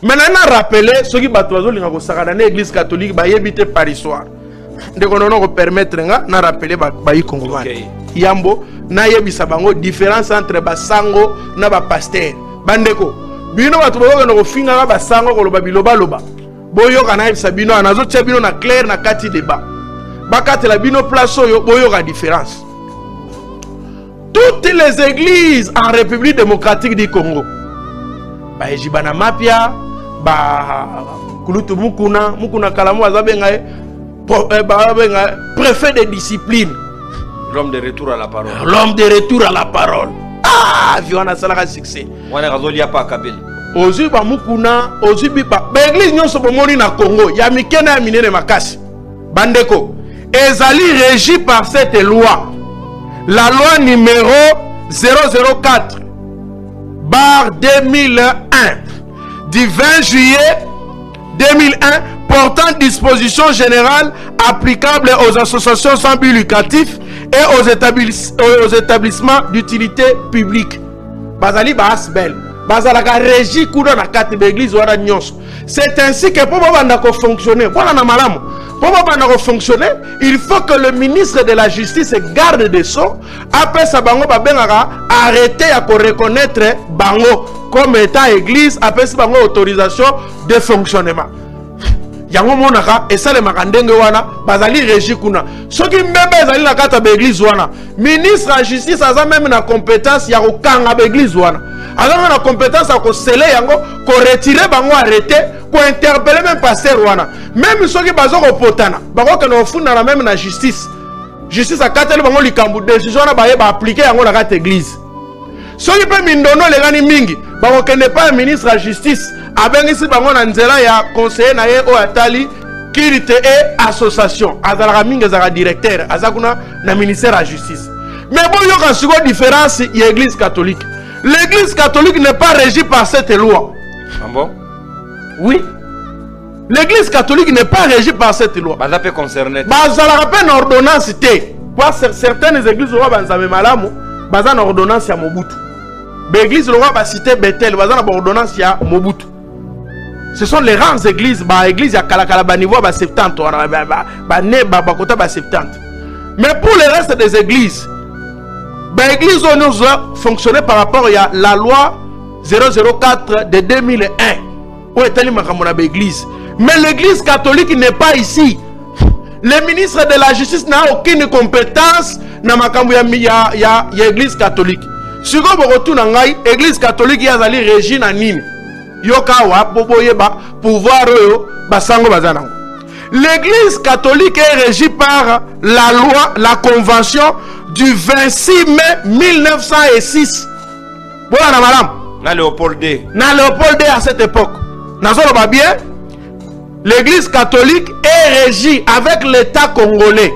Maintenant, rappeler ceux qui battent l'église catholique, bah, éviter par histoire. De qu'on permettre na rappeler ba Congolais. Yambo, na yebisa bango différence entre basango na ba pasteur. Bandeko, bino batu boko na kofinga ba sango ko loba biloba loba. Boyo kana yebisa bino anazo tia bino na clair na kati débat. Bakate la bino place oyo boyo ka différence. Toutes les églises en République démocratique du Congo. Ba ejibana mapia ba kulutu mukuna kalamu azabenga préfet de discipline. L'homme de retour à la parole. L'homme de retour à la parole. Ah, Viona Salara succès. On a raison, il n'y a pas Kabila. Ozu ba mukuna, ozu bipa. L'église nyonso bomoni na Congo, ya mikena ya minene makasi. Bandeko, ezali régi par cette loi. La loi numéro 004/2001 du 20 juillet 2001 portant dispositions générales applicables aux associations sans but lucratif et aux établissements d'utilité publique. Bazali Basbel, Bazalaka régi kudo na kati d'église wala nyonso. C'est ainsi que pour fonctionner, il faut que le ministre de la Justice et garde des Sceaux après ça bango babengaka arrêter à reconnaître bango comme état église après ça bango autorisation de fonctionnement. Yango monaka esale makandenge wana bazali régi kuna soki mbebe ezali na kata ba église wana ministre en justice aza même na compétence ya kokanga ba église wana aza na compétence ya kosele yango ko retirer bango arrêter ko interpeller même pasteur wana même soki bazo kopotana bako kana ofunda na même na justice akateli bango likambu décision na baye ba appliquer yango na kata église soki pe mindono legani mingi bako kende pas ministre en justice abengisi bango na nzela ya conseiller na ye o atali kirite et association azalaka mingi azalaka directeur azakuna na ministère de la justice mais bon yoka siko différence ya église catholique. L'église catholique n'est pas régie par cette loi. Ah bon? Oui. L'église catholique n'est pas régie par cette loi. Baza peut concerner. Baza la rappelle ordonnance té. Pour certaines églises roi banzame malamu baza na ordonnance ya Mobutu. L'église roi ba cité Bethel baza na ordonnance ya Mobutu. Ce sont les rares églises, bah église ya kalakala ba niveau ba 70 ba ne ba kota ba 70. Mais pour le reste des églises, bah église on nous a fonctionné par rapport à la loi 004 de 2001 où est allé makamona ba église. Mais l'église catholique n'est pas ici. Le ministre de la justice n'a aucune compétence na makambo ya église catholique. Siko bokotu na ngai église catholique ya zali régime na nini? Yokawa boboyeba pouvoir yo basango bazanango. L'église catholique est régie par la loi, la convention du 26 mai 1906. Voilà na madame. Na Léopold D. Na Léopold D à cette époque. Nazolo ba bien. L'église catholique est régie avec l'État congolais.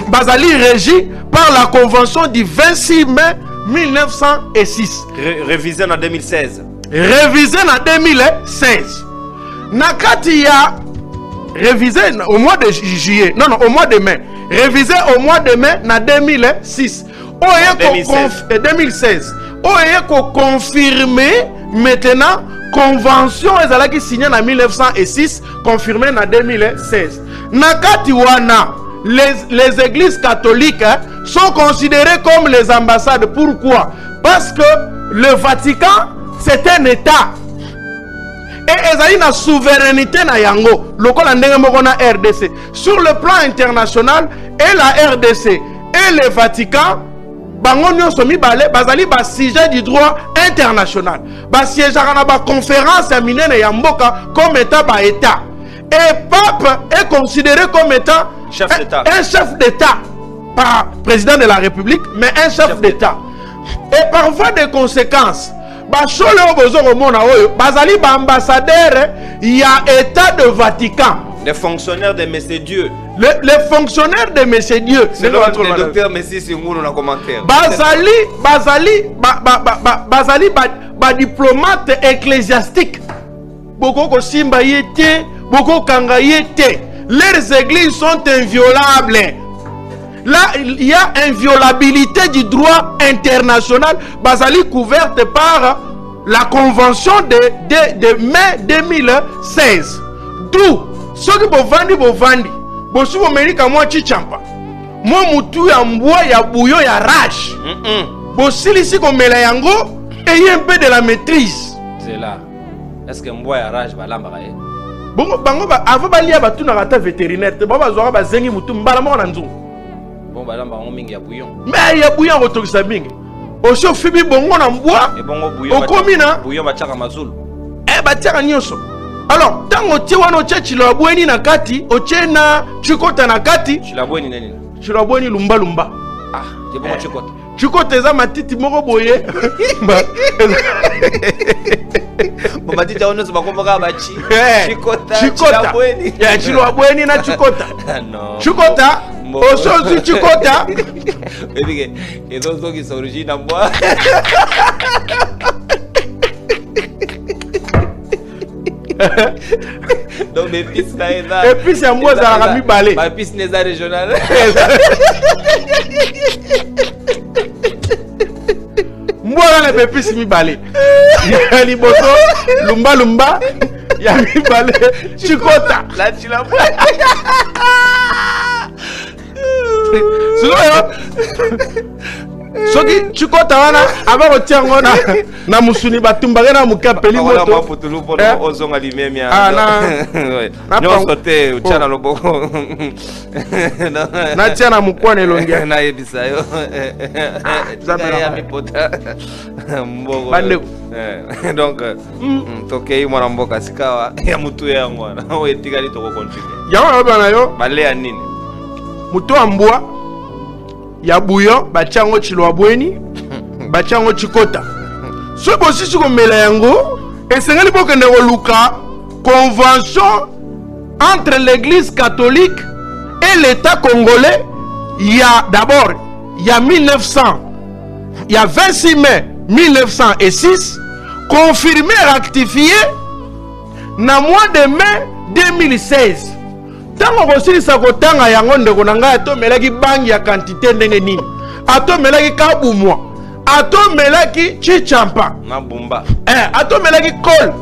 Bazali régie par la convention du 26 mai 1906. Révisée en 2016. Révisé en 2016. Nakati ya révisé au mois de juillet. Non, au mois de mai. Révisé au mois de mai en 2006. 2016. Oye ko confirmé maintenant convention ezalaki signée en 1906, confirmée en 2016. Nakati wana les églises catholiques sont considérées comme les ambassades. Pourquoi? Parce que le Vatican c'est un état et ezali na souveraineté na yango lokola ndenge moko na RDC sur le plan international. Et la RDC et le Vatican bango nyonso mibale bazali ba sujet du droit international, ba siège na ba conférence ya minene ya mboka comme état ba état. Et pape est considéré comme étant un chef d'état, pas président de la République mais un chef d'état. Et par voie de conséquence bachole obozo komona oyo bazali ba ambassadeur ya état de Vatican, les fonctionnaires de Messieurs Dieu. Les fonctionnaires de Messieurs Dieu. C'est le docteur Messi Singounou dans le commentaire. Bazali diplomate ecclésiastique. Boko ko simba yete, boko kanga yete. Leurs églises sont inviolables. Là, il y a inviolabilité du droit international. Bazali couverte par la convention de mai 2016. D'où ceux qui bovandi bosu bomelika mwa chichampa mwa mutu ya mbwa ya bouillon ya rage bosilisi komela yango et un peu de la maîtrise. C'est là. Est-ce que mbwa ya rage balamba kaye? Bongo bango ba avant balia batuna kata vétérinaire te baba zwa ba zengi mutu mbala mo na nzungu. Bon balamba ngo mingi ya bouillon. Mais ya bouillon otokisa mingi. Osho fibi bongo na mbwa. Et bongo bouillon. Okomina bouillon bachaka mazulu. Bachaka nyonso. Alors, tango tie wana oche chilabweni na kati, oche na chikota na kati. Chilabweni nani? Chilabweni lumba lumba. Ah, je bongo chikota. Chikota eza matiti moko boye. Bo matiti ono se bakomboka bachi. Chikota. Chilabweni. Ya chilabweni na chikota. Non. Chikota. Osozi chikota. Bébé, et donc qui sont origine en bois. Donc les pistes là et là. Et puis c'est moi ça a mis balai. Ma piste n'est pas régionale. Moi là les pistes mi balai. Ya liboso lumba lumba ya mi balai chikota. Là tu la vois. Soki chikota wana aba kotiango na musuni batumba na mukapeli moto. Voilà pour tout le monde ozonga limemia. Ah na. Non sauter uchana loboko. Na tiana mukwane longia. Na yebisa yo. Ya mipota. Mbogo. Bande. Donc tokei mwana mboka sikawa ya mutu ya ngwana. O etikali toko continue. Yawa bana yo. Bale ya nini? Mutu ambua ya bouillon bachango chilwabweni bachango chikota so bosisi komela yango esengeli bokende koluka convention entre l'église catholique et l'état congolais. Il y a d'abord il y a 1900 il y a 26 mai 1906 confirmé rectifié na mois de mai 2016. Tango kosilisa kotanga yango ndeko na ngai atomelaki bangi ya quantité ndenge nini, atomelaki kabumwa, atomelaki chichampa na bumba, atomelaki kol,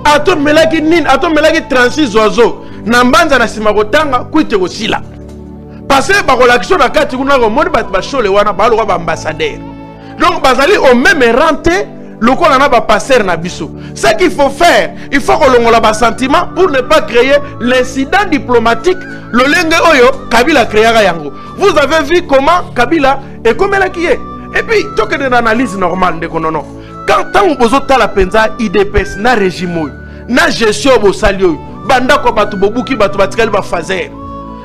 atomelaki nini, atomelaki 36 oiseaux na mbanza na sima kotanga kuite kosila parce que bakolakisho na kati kuna komoni bato bashole wana baloka ba ambassadeur. Donc bazali au même rang te lokola na ba passer na biso. Ce qu'il faut faire, il faut kolongola ba sentiment pour ne pas créer l'incident diplomatique lolenge oyo Kabila créera yango. Vous avez vu comment Kabila est comme elle qui est. Et puis toke de analyse normale de konono. Quand tant bozo tala penza IDPS na régime na gestion bo salio banda ko batu bobuki batu batikali ba fazer.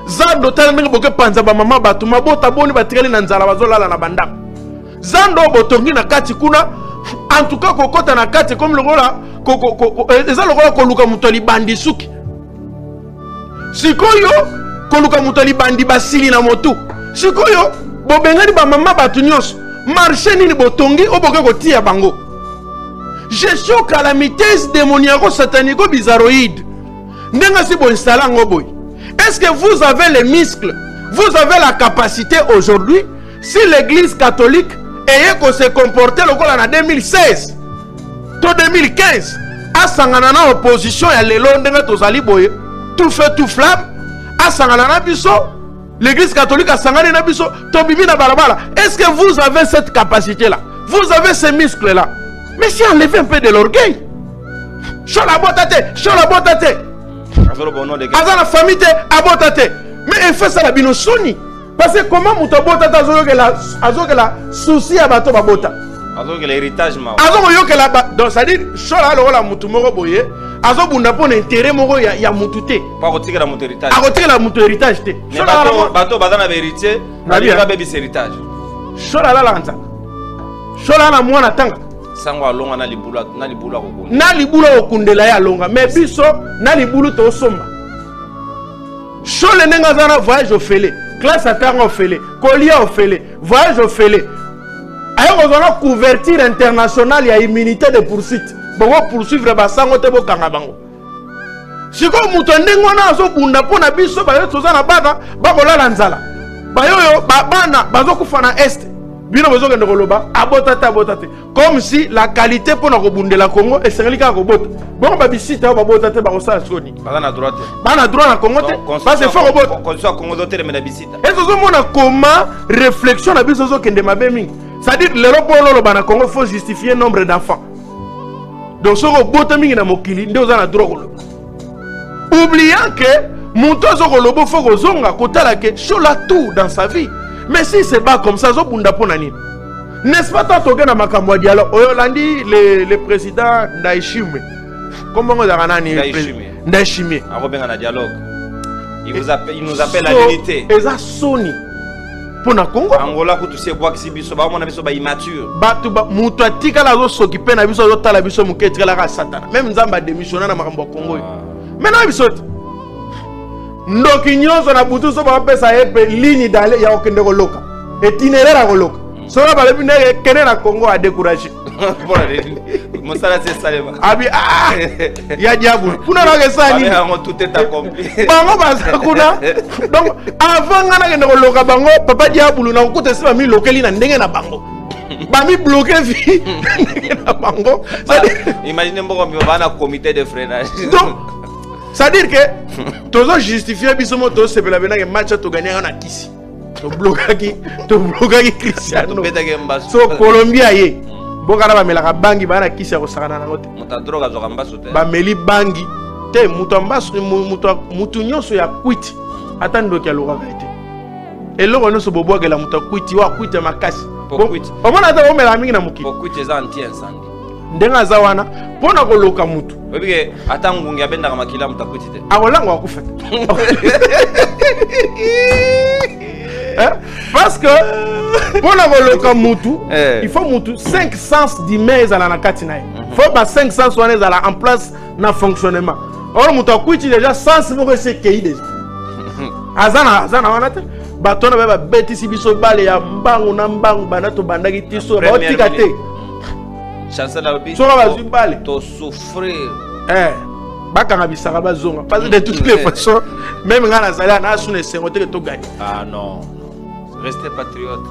Zando tala ndenge boke panza ba mama batu mabota boni batikali na nzala bazolala na banda. Zando botongi na kati kuna. En tout cas, kokota na kati comme le gola, eza le gola koluka mutali bandi suki. Sikoyo koluka mutali bandi basili na motu. Sikoyo bobengani ba mama batu nyonso. Marché nini botongi oboke kotia bango. Gestion calamiteuse démoniaco satanico bizarroïde. Ndenga si bo installa ngo boy. Est-ce que vous avez les muscles? Vous avez la capacité aujourd'hui si l'église catholique et qu'on s'est comporté en 2016 to 2015 à sangana opposition ya lelo ndenga tozali boye tout fait tout flamme à sangana na biso l'église catholique a sangana na biso to bibi na balabala. Est-ce que vous avez cette capacité là? Vous avez ces muscles là? Mais si enlevez un peu de l'orgueil. Chola botate, chola botate. Azana famille te abotate. Mais elle fait ça la binosoni. Parce que comment mutabota azo la souci à bato babota. Azo que l'héritage ma. Azo yo que la donc ça dit chola lo la mutu moko boye. Azo bunda pona intérêt moko ya mutute. Pas retirer la mutu héritage. A retirer la mutu héritage te. Chola bato bazana héritier, na bien baby héritage. Chola la lanza. Chola na mwana tanga. Sango alonga na libula kokunda. Na libula okundela ya longa mais biso na libulu to somba. Chola nenga zana voyage au félé. Classe à terre au félé, collier au félé, voyage au félé. Ailleurs, on a couverture internationale, il y a immunité de poursuite. Bon, poursuivre basango te bo kangabango. Si comme mutonde ngona zo bunda pona biso ba yo tozana bana ba kola nzala. Ba yo bana bazo kufana est. bino bozo kende koloba abota te comme si la qualité pour na kobundela Congo et c'est lika kobota bon ba bisita ba bota te ba kosala soni bana droit na Congo te parce que faut kobota konso Congo dotere me na bisita et zo mona comment réflexion na biso zo kende mabe mingi c'est-à-dire le lopolo lo bana Congo faut justifier nombre d'enfants donc so kobota mingi na mokili ndio za na droit koloba oubliant que Monto zo kolobo faut kozonga kotala ke sur la tout dans sa vie. Mais si c'est pas comme ça, zo bunda pona nini. N'est-ce pas tant toke na makambo dialogue. Oyolandi le président Ndayishimiye. Comment on a nani Ndayishimiye. Arobenga na dialogue. Il nous appelle à l'unité. Eza soni. Pona Congo. Angola ko tusie bwa kisibiso ba mona biso ba immature. Batu ba mutu atika la zo s'occuper na biso zo tala biso muketre la ka satana. Même nzamba démissionner na makambo Congo. Maintenant biso ndoki nyonso na butu so ba pesa epe ligne d'aller ya okende ko loka itinéraire ko loka so ba le bine kene na Congo a décourager mosala c'est salema abi ya diable kuna na ke sani bango tout est accompli bango baza kuna donc avant ngana kende ko loka bango papa diable na ko tesa mi lokeli na ndenge na bango ba mi bloquer vie na bango imaginez mboko mi bana comité de freinage donc c'est-à-dire que tous ont justifié bisomo tous c'est la que match to gagner on a kisi to bloquer Cristiano so Colombia ye bokana ba melaka bangi bana kisi ko sakana na ngote muta droga zo kamba sote ba meli bangi te mutu ambaso mutu nyonso ya kwiti atando kya loka gaite eloko no so bobo kela mutu kwiti wa kwiti makasi omona ta omela mingi na mukili kwiti za anti incendie ndenga za wana pona koloka mutu webike ata ngungi abenda kama kila mtakwiti te akolango akufata parce que pona koloka mutu il faut mutu 5 sens d'image ala na kati na faut ba 5 sens wana ala en place na fonctionnement or mutu akwiti déjà sens moko se kei déjà azana wana te batona ba betisi biso bale ya mbangu na mbangu banato bandaki tiso ba otika te chancel la bi to souffrir bakanga bisaka bazonga parce que de toutes les façons même ngana zala na sune sengote to gagner non restez patriote